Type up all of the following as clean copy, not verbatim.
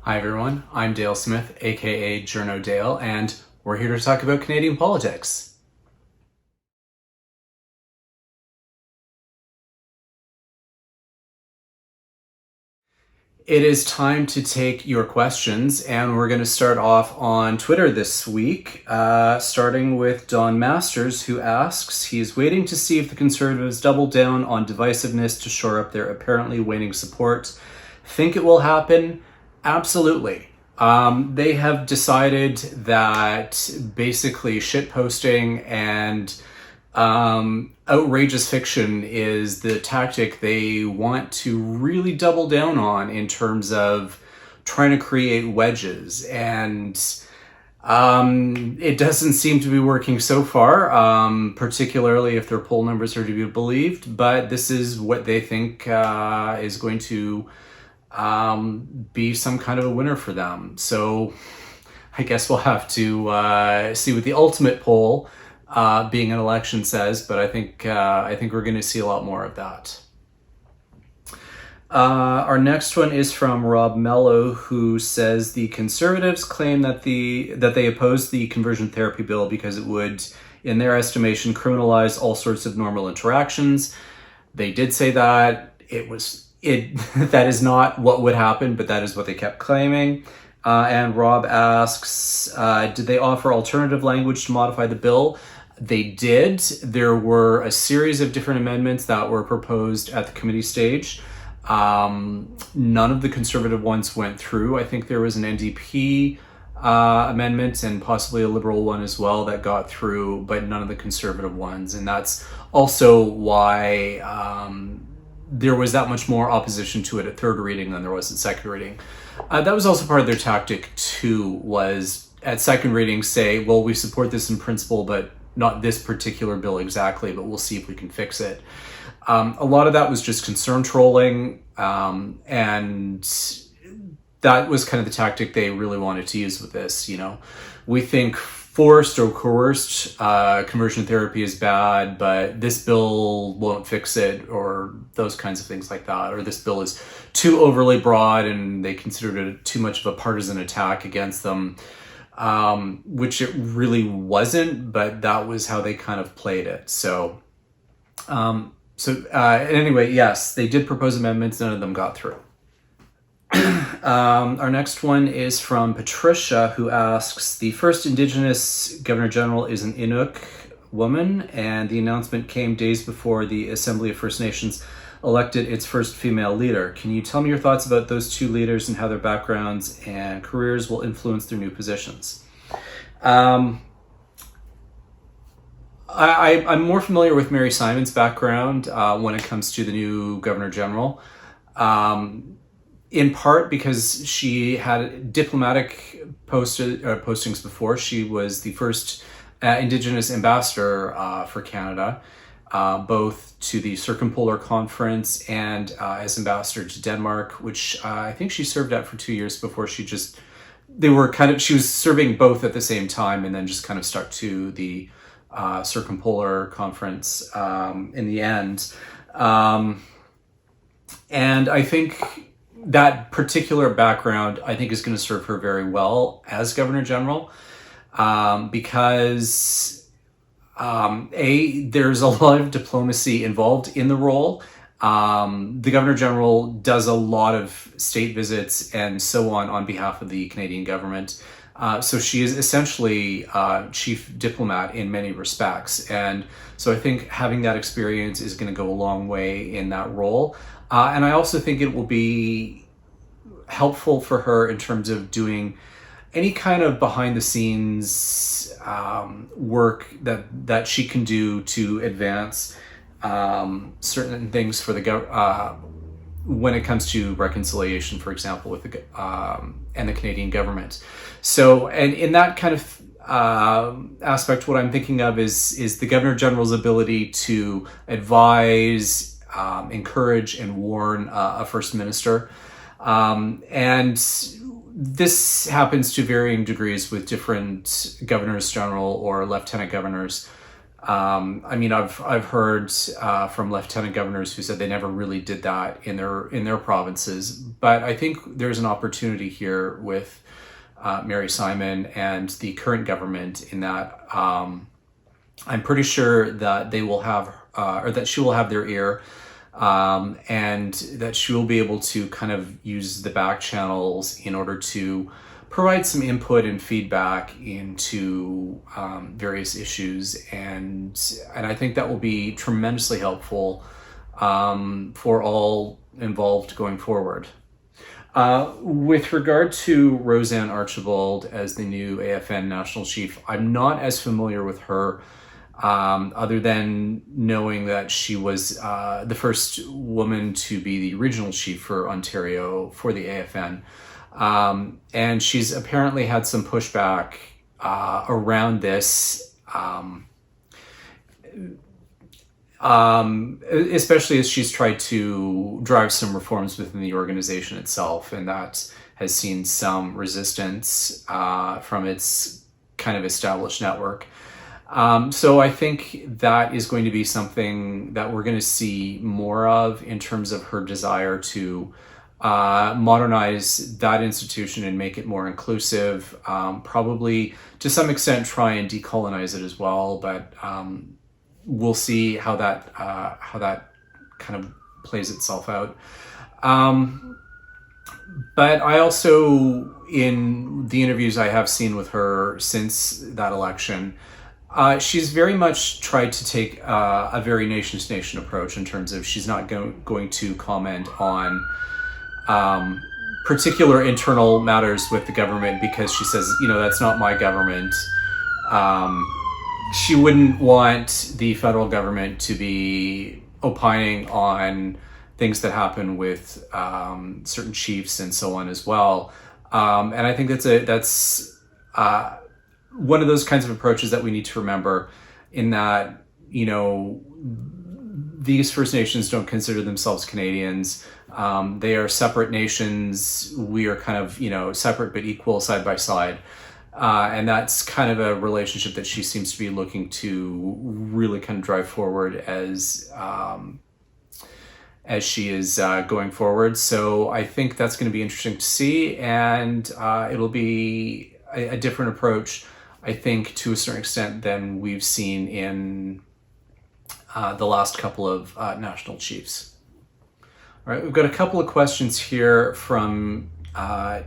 Hi everyone, I'm Dale Smith, aka Journo Dale, and we're here to talk about Canadian politics. It is time to take your questions, and we're going to start off on Twitter this week, starting with Don Masters, who asks, he's waiting to see if the Conservatives double down on divisiveness to shore up their apparently waning support. Think it will happen? Absolutely. They have decided that basically shitposting and outrageous fiction is the tactic they want to really double down on in terms of trying to create wedges. And it doesn't seem to be working so far, particularly if their poll numbers are to be believed. But this is what they think is going to be some kind of a winner for them. So I guess we'll have to see what the ultimate poll, being an election, says. But I think we're going to see a lot more of that. Our next one is from Rob Mello, who says the Conservatives claim that they oppose the conversion therapy bill because it would, in their estimation, criminalize all sorts of normal interactions. They did say that that is not what would happen, but that is what they kept claiming. And Rob asks, did they offer alternative language to modify the bill? They did. There were a series of different amendments that were proposed at the committee stage. None of the Conservative ones went through. I think there was an NDP amendment and possibly a Liberal one as well that got through, but none of the Conservative ones. And that's also why there was that much more opposition to it at third reading than there was at second reading. That was also part of their tactic too, was at second reading say, well, we support this in principle, but not this particular bill exactly, but we'll see if we can fix it. A lot of that was just concern trolling, and that was kind of the tactic they really wanted to use with this. You know, we think forced or coerced conversion therapy is bad, but this bill won't fix it, or those kinds of things like that. Or this bill is too overly broad and they considered it too much of a partisan attack against them, which it really wasn't, but that was how they kind of played it. So anyway, yes, they did propose amendments. None of them got through. Our next one is from Patricia, who asks, the first Indigenous Governor General is an Inuk woman, and the announcement came days before the Assembly of First Nations elected its first female leader. Can you tell me your thoughts about those two leaders and how their backgrounds and careers will influence their new positions? I'm more familiar with Mary Simon's background when it comes to the new Governor General. In part because she had diplomatic postings before. She was the first Indigenous ambassador for Canada, both to the Circumpolar Conference and as ambassador to Denmark, which I think she served at for 2 years before she was serving both at the same time and then just kind of stuck to the Circumpolar Conference in the end. And I think that particular background, I think, is going to serve her very well as Governor General, because there's a lot of diplomacy involved in the role. The Governor General does a lot of state visits and so on behalf of the Canadian government. So she is essentially chief diplomat in many respects. And so I think having that experience is going to go a long way in that role. And I also think it will be helpful for her in terms of doing any kind of behind the scenes work that she can do to advance certain things for the when it comes to reconciliation, for example, with the and the Canadian government. So, and in that kind of aspect, what I'm thinking of is the Governor General's ability to advise, encourage, and warn a First Minister. And this happens to varying degrees with different governors general or lieutenant governors. I mean, I've heard from lieutenant governors who said they never really did that in their provinces. But I think there's an opportunity here with Mary Simon and the current government in that I'm pretty sure that they will have or that she will have their ear. And that she will be able to kind of use the back channels in order to provide some input and feedback into various issues, and I think that will be tremendously helpful for all involved going forward. With regard to Roseanne Archibald as the new AFN national chief, I'm not as familiar with her. Other than knowing that she was the first woman to be the original chief for Ontario for the AFN. And she's apparently had some pushback around this, especially as she's tried to drive some reforms within the organization itself, and that has seen some resistance from its kind of established network. So I think that is going to be something that we're going to see more of in terms of her desire to modernize that institution and make it more inclusive, probably to some extent try and decolonize it as well, but we'll see how that kind of plays itself out. But I also, in the interviews I have seen with her since that election, she's very much tried to take a very nation-to-nation approach in terms of she's not going to comment on particular internal matters with the government because she says, that's not my government. She wouldn't want the federal government to be opining on things that happen with certain chiefs and so on as well. And I think that's one of those kinds of approaches that we need to remember, in that, these First Nations don't consider themselves Canadians. They are separate nations. We are kind of, separate but equal side by side. And that's kind of a relationship that she seems to be looking to really kind of drive forward as she is going forward. So I think that's going to be interesting to see, and it'll be a different approach, I think, to a certain extent than we've seen in the last couple of national chiefs. All right, we've got a couple of questions here from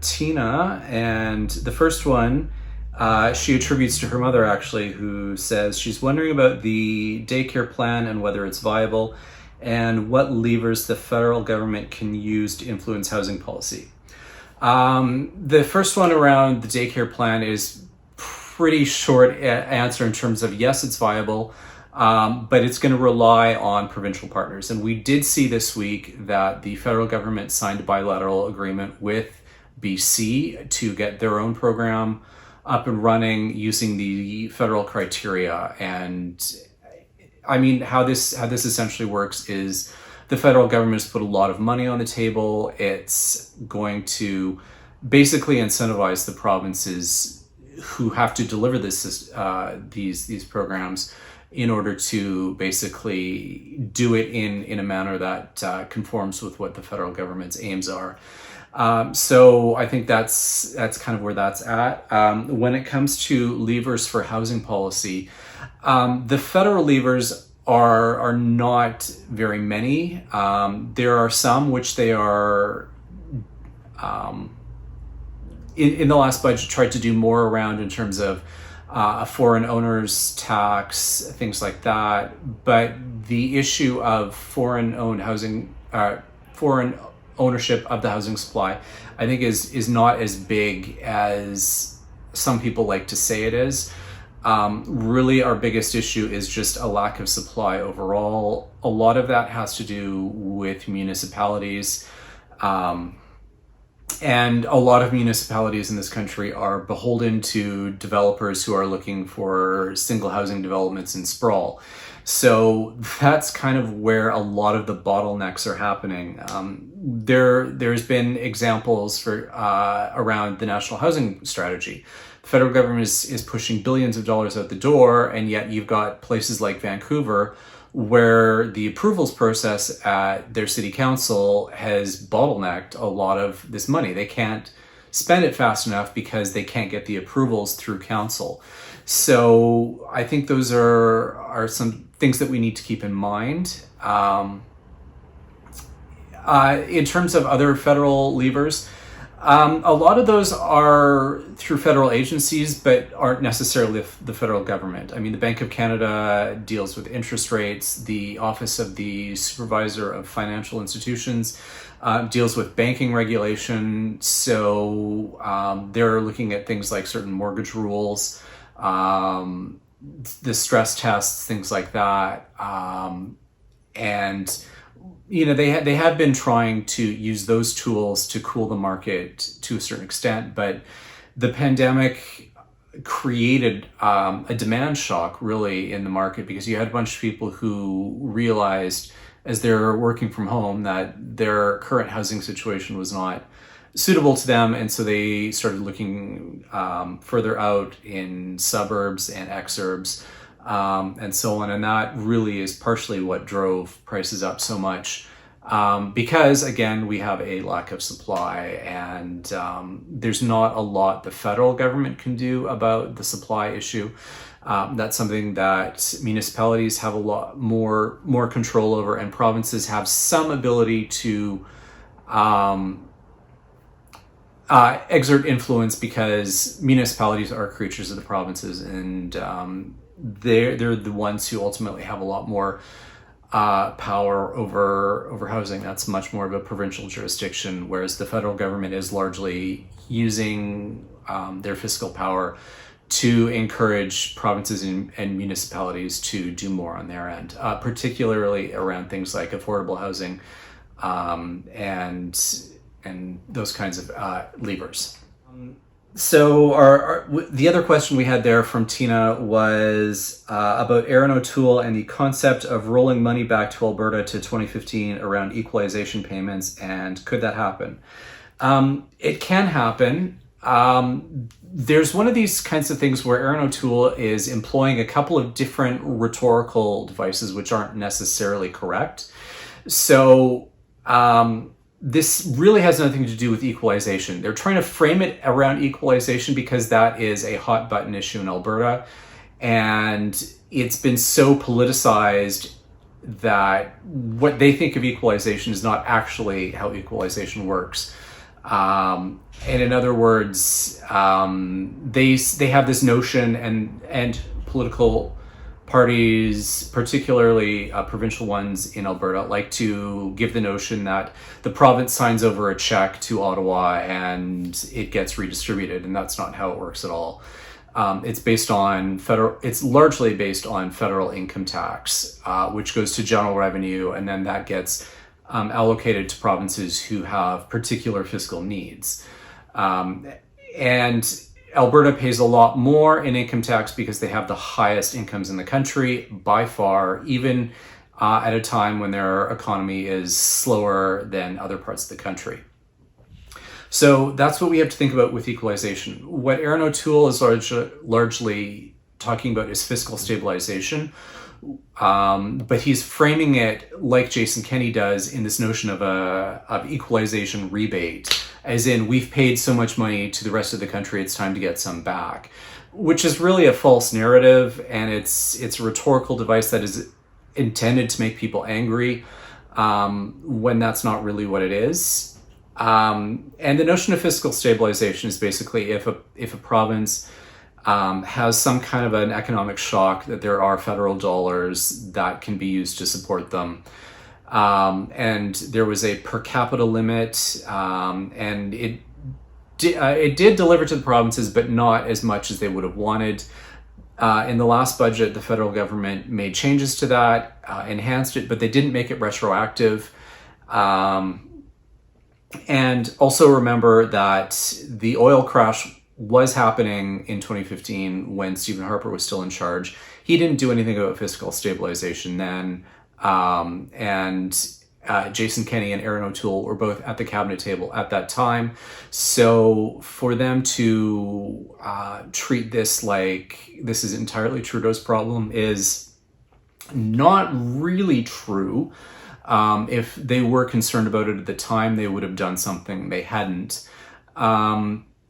Tina, and the first one she attributes to her mother, actually, who says she's wondering about the daycare plan and whether it's viable, and what levers the federal government can use to influence housing policy. The first one around the daycare plan is pretty short answer in terms of yes, it's viable, but it's going to rely on provincial partners. And we did see this week that the federal government signed a bilateral agreement with BC to get their own program up and running using the federal criteria. And I mean, how this essentially works is the federal government has put a lot of money on the table. It's going to basically incentivize the provinces who have to deliver these programs in order to basically do it in a manner that conforms with what the federal government's aims are. So I think that's kind of where that's at. When it comes to levers for housing policy, the federal levers are not very many. There are some which they are in the last budget tried to do more around in terms of a foreign owners tax, things like that. But the issue of foreign ownership of the housing supply, I think is not as big as some people like to say it is. Really, our biggest issue is just a lack of supply overall. A lot of that has to do with municipalities. And a lot of municipalities in this country are beholden to developers who are looking for single housing developments in sprawl. So that's kind of where a lot of the bottlenecks are happening. There's been examples for around the national housing strategy. The federal government is pushing billions of dollars out the door, and yet you've got places like Vancouver where the approvals process at their city council has bottlenecked a lot of this money. They can't spend it fast enough because they can't get the approvals through council. So I think those are some things that we need to keep in mind. In terms of other federal levers, a lot of those are through federal agencies, but aren't necessarily the federal government. I mean, the Bank of Canada deals with interest rates. The Office of the Supervisor of Financial Institutions deals with banking regulation. So they're looking at things like certain mortgage rules, the stress tests, things like that. And they have been trying to use those tools to cool the market to a certain extent, but the pandemic created a demand shock really in the market, because you had a bunch of people who realized as they're working from home that their current housing situation was not suitable to them, and so they started looking further out in suburbs and exurbs. And so on. And that really is partially what drove prices up so much. Because again, we have a lack of supply, and there's not a lot the federal government can do about the supply issue. That's something that municipalities have a lot more control over, and provinces have some ability to exert influence, because municipalities are creatures of the provinces, and they're the ones who ultimately have a lot more power over housing. That's much more of a provincial jurisdiction, whereas the federal government is largely using their fiscal power to encourage provinces and municipalities to do more on their end, particularly around things like affordable housing and those kinds of levers. So the other question we had there from Tina was about Aaron O'Toole and the concept of rolling money back to Alberta to 2015 around equalization payments, and could that happen? It can happen. There's one of these kinds of things where Aaron O'Toole is employing a couple of different rhetorical devices which aren't necessarily correct. So this really has nothing to do with equalization. They're trying to frame it around equalization because that is a hot button issue in Alberta, and it's been so politicized that what they think of equalization is not actually how equalization works. And in other words, they have this notion, and political parties, particularly provincial ones in Alberta, like to give the notion that the province signs over a check to Ottawa and it gets redistributed, and that's not how it works at all. It's largely based on federal income tax, which goes to general revenue, and then that gets allocated to provinces who have particular fiscal needs. And Alberta pays a lot more in income tax because they have the highest incomes in the country by far, even at a time when their economy is slower than other parts of the country. So that's what we have to think about with equalization. What Aaron O'Toole is largely talking about is fiscal stabilization, but he's framing it like Jason Kenney does in this notion of equalization rebate, as in we've paid so much money to the rest of the country, it's time to get some back, which is really a false narrative, and it's a rhetorical device that is intended to make people angry when that's not really what it is. And the notion of fiscal stabilization is basically if a province has some kind of an economic shock, that there are federal dollars that can be used to support them. And there was a per capita limit, and it did deliver to the provinces, but not as much as they would have wanted. In the last budget, the federal government made changes to that, enhanced it, but they didn't make it retroactive. And also remember that the oil crash was happening in 2015 when Stephen Harper was still in charge. He didn't do anything about fiscal stabilization then. And Jason Kenney and Aaron O'Toole were both at the cabinet table at that time. So for them to treat this like this is entirely Trudeau's problem is not really true. If they were concerned about it at the time, they would have done something. They hadn't.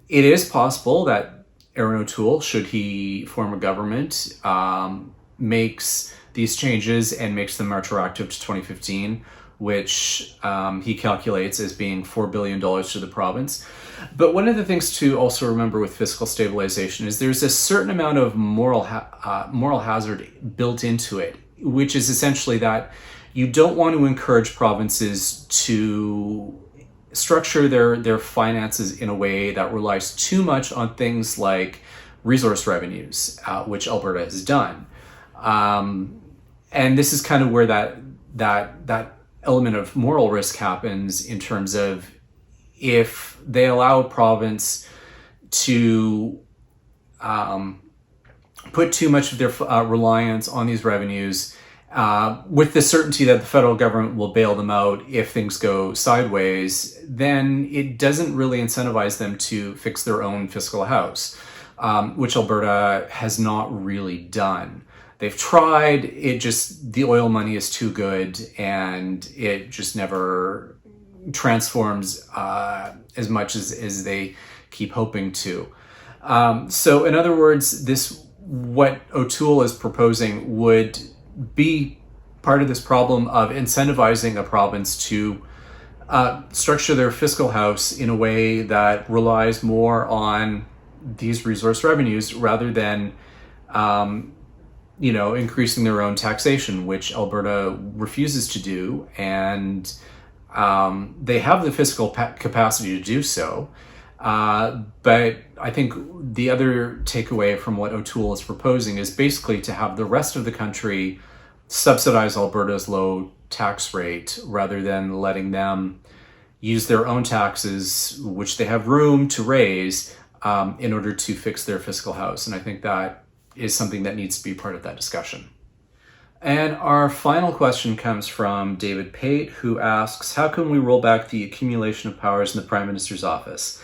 It is possible that Aaron O'Toole, should he form a government, makes these changes and makes them retroactive to 2015, which he calculates as being $4 billion to the province. But one of the things to also remember with fiscal stabilization is there's a certain amount of moral hazard built into it, which is essentially that you don't want to encourage provinces to structure their finances in a way that relies too much on things like resource revenues, which Alberta has done. And this is kind of where that element of moral risk happens, in terms of if they allow a province to put too much of their reliance on these revenues, with the certainty that the federal government will bail them out if things go sideways, then it doesn't really incentivize them to fix their own fiscal house, which Alberta has not really done. They've tried, the oil money is too good, and it just never transforms as much as they keep hoping to. So in other words, what O'Toole is proposing would be part of this problem of incentivizing a province to structure their fiscal house in a way that relies more on these resource revenues rather than increasing their own taxation, which Alberta refuses to do. And they have the fiscal capacity to do so. But I think the other takeaway from what O'Toole is proposing is basically to have the rest of the country subsidize Alberta's low tax rate rather than letting them use their own taxes, which they have room to raise, in order to fix their fiscal house. And I think that is something that needs to be part of that discussion. And our final question comes from David Pate, who asks, how can we roll back the accumulation of powers in the Prime Minister's office?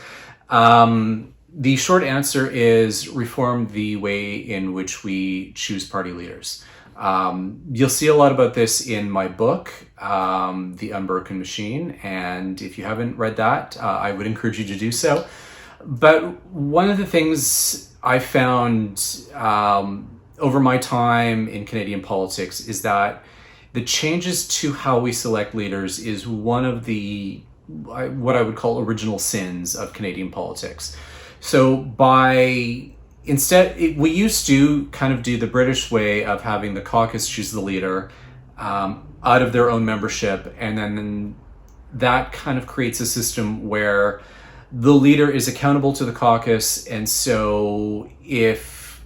The short answer is reform the way in which we choose party leaders. You'll see a lot about this in my book, The Unbroken Machine, and if you haven't read that, I would encourage you to do so. But one of the things I found over my time in Canadian politics is that the changes to how we select leaders is one of the what I would call original sins of Canadian politics. So we used to kind of do the British way of having the caucus choose the leader out of their own membership, and then that kind of creates a system where the leader is accountable to the caucus, and so if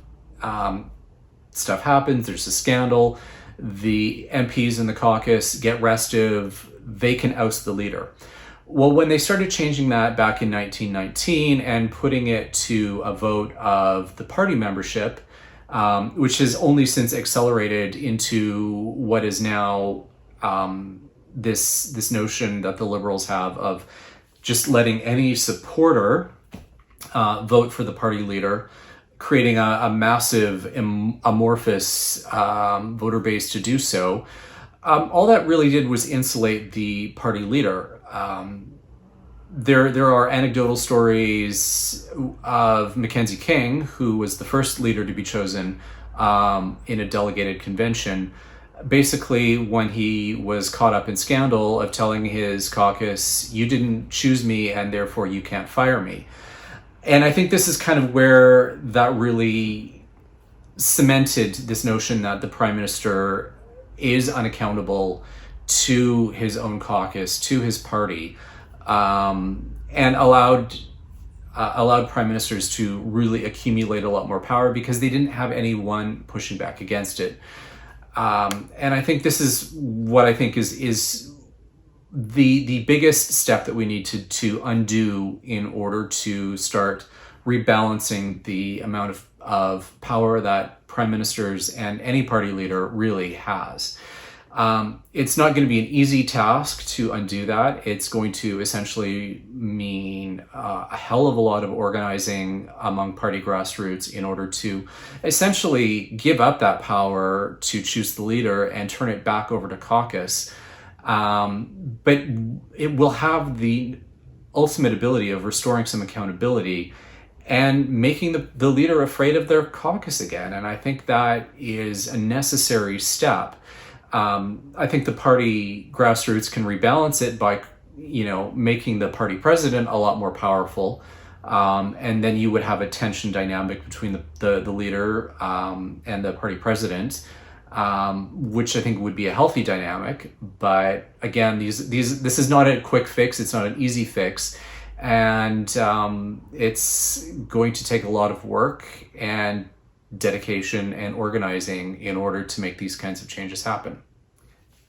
stuff happens, there's a scandal, the MPs in the caucus get restive, they can oust the leader. Well, when they started changing that back in 1919 and putting it to a vote of the party membership, which has only since accelerated into what is now this notion that the Liberals have of just letting any supporter vote for the party leader, creating a massive amorphous voter base to do so. All that really did was insulate the party leader. There are anecdotal stories of Mackenzie King, who was the first leader to be chosen in a delegated convention, basically when he was caught up in scandal of telling his caucus, you didn't choose me and therefore you can't fire me. And I think this is kind of where that really cemented this notion that the Prime Minister is unaccountable to his own caucus, to his party, and allowed Prime Ministers to really accumulate a lot more power because they didn't have anyone pushing back against it. And I think this is what I think is the biggest step that we need to undo in order to start rebalancing the amount of power that prime ministers and any party leader really has. It's not going to be an easy task to undo that. It's going to essentially mean a hell of a lot of organizing among party grassroots in order to essentially give up that power to choose the leader and turn it back over to caucus. But it will have the ultimate ability of restoring some accountability and making the leader afraid of their caucus again. And I think that is a necessary step. I think the party grassroots can rebalance it by, making the party president a lot more powerful. And then you would have a tension dynamic between the leader and the party president, which I think would be a healthy dynamic. But again, this is not a quick fix. It's not an easy fix. And it's going to take a lot of work and dedication and organizing in order to make these kinds of changes happen.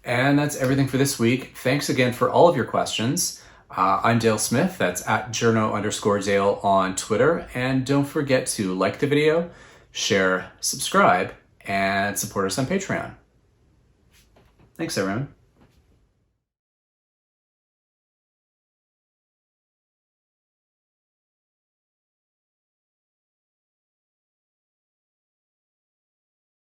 And that's everything for this week. Thanks again for all of your questions. I'm Dale Smith. That's at journo_Dale on Twitter. And don't forget to like the video, share, subscribe, and support us on Patreon. Thanks, everyone.